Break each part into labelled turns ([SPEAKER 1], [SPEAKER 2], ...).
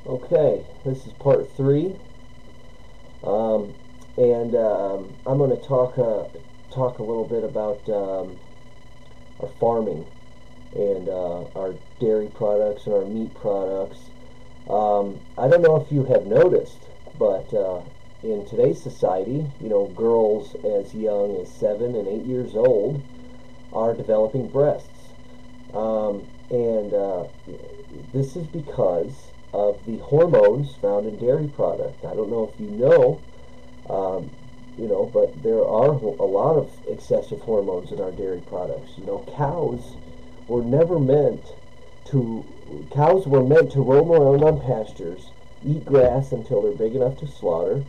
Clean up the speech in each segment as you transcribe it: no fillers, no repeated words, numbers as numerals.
[SPEAKER 1] Okay, this is part three, um, and I'm going to talk a little bit about our farming and our dairy products and our meat products. I don't know if you have noticed, but in today's society, girls as young as 7 and 8 years old are developing breasts. And this is because of the hormones found in dairy product. I don't know if um, but there are a lot of excessive hormones in our dairy products. Were never meant to, cows were meant to roam around on pastures, eat grass until they're big enough to slaughter.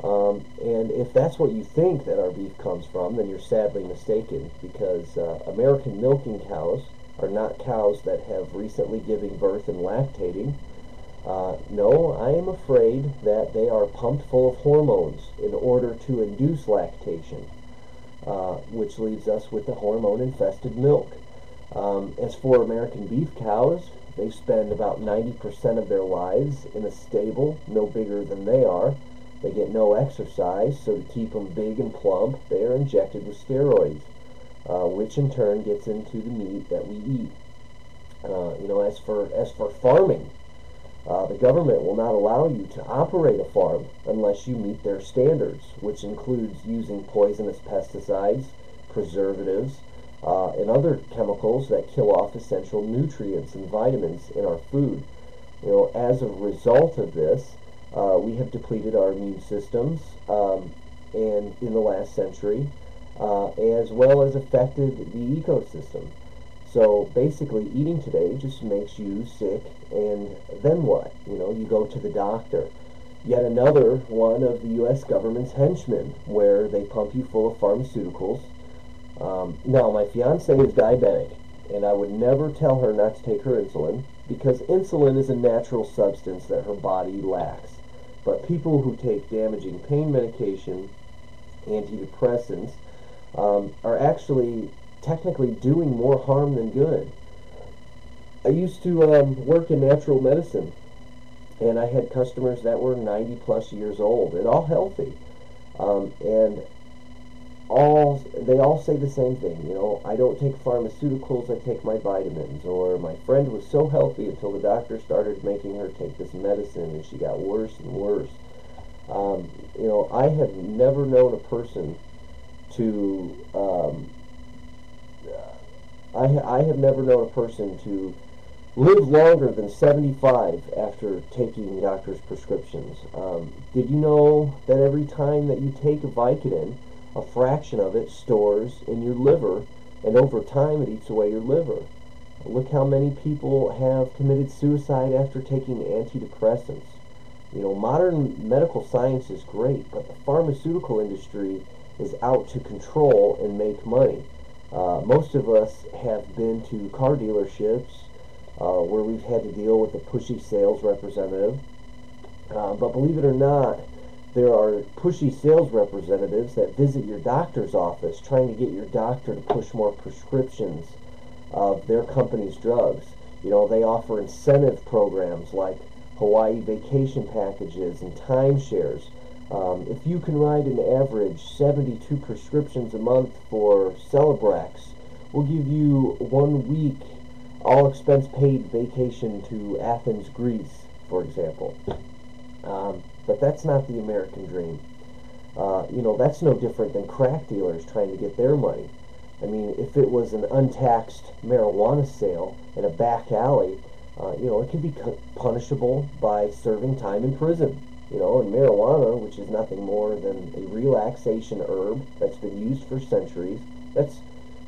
[SPEAKER 1] And if that's what you think that our beef comes from, then you're sadly mistaken because American milking cows are not cows that have recently given birth and lactating. No, I am afraid that they are pumped full of hormones in order to induce lactation, which leaves us with the hormone-infested milk. As for American beef cows, they spend about 90% of their lives in a stable no bigger than they are. They get no exercise, so to keep them big and plump, they are injected with steroids, which in turn gets into the meat that we eat. As for farming, the government will not allow you to operate a farm unless you meet their standards, which includes using poisonous pesticides, preservatives, and other chemicals that kill off essential nutrients and vitamins in our food. As a result of this, we have depleted our immune systems, and in the last century, as well as affected the ecosystem. So basically, eating today just makes you sick, and then what? You go to the doctor. Yet another one of the U.S. government's henchmen, where they pump you full of pharmaceuticals. Now, my fiance is diabetic, and I would never tell her not to take her insulin because insulin is a natural substance that her body lacks. But people who take damaging pain medication, antidepressants, are actually technically doing more harm than good. I used to work in natural medicine, and I had customers that were 90 plus years old and all healthy. And they all say the same thing. I don't take pharmaceuticals, I take my vitamins. Or my friend was so healthy until the doctor started making her take this medicine, and she got worse and worse. I have never known a person to I have never known a person to live longer than 75 after taking doctor's prescriptions. Did you know that every time that you take a Vicodin, a fraction of it stores in your liver, and over time it eats away your liver? Look how many people have committed suicide after taking antidepressants. Modern medical science is great, but the pharmaceutical industry is out to control and make money. Most of us have been to car dealerships where we've had to deal with a pushy sales representative. But believe it or not, there are pushy sales representatives that visit your doctor's office trying to get your doctor to push more prescriptions of their company's drugs. They offer incentive programs like Hawaii vacation packages and timeshares. If you can write an average 72 prescriptions a month for Celebrex, we'll give you 1 week all expense paid vacation to Athens, Greece, for example. But that's not the American dream. That's no different than crack dealers trying to get their money. I mean, if it was an untaxed marijuana sale in a back alley, it could be punishable by serving time in prison. And marijuana, which is nothing more than a relaxation herb that's been used for centuries, that's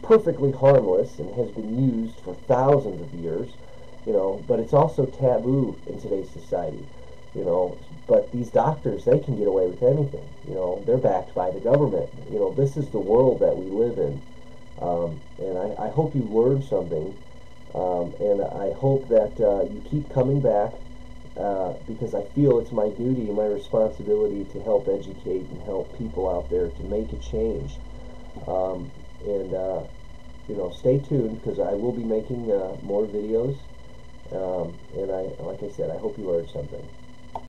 [SPEAKER 1] perfectly harmless and has been used for thousands of years, but it's also taboo in today's society, but these doctors, they can get away with anything. They're backed by the government. This is the world that we live in. And I hope you learned something, and I hope that you keep coming back, because I feel it's my duty and my responsibility to help educate and help people out there to make a change. And stay tuned because I will be making more videos, and like I said, I hope you learned something.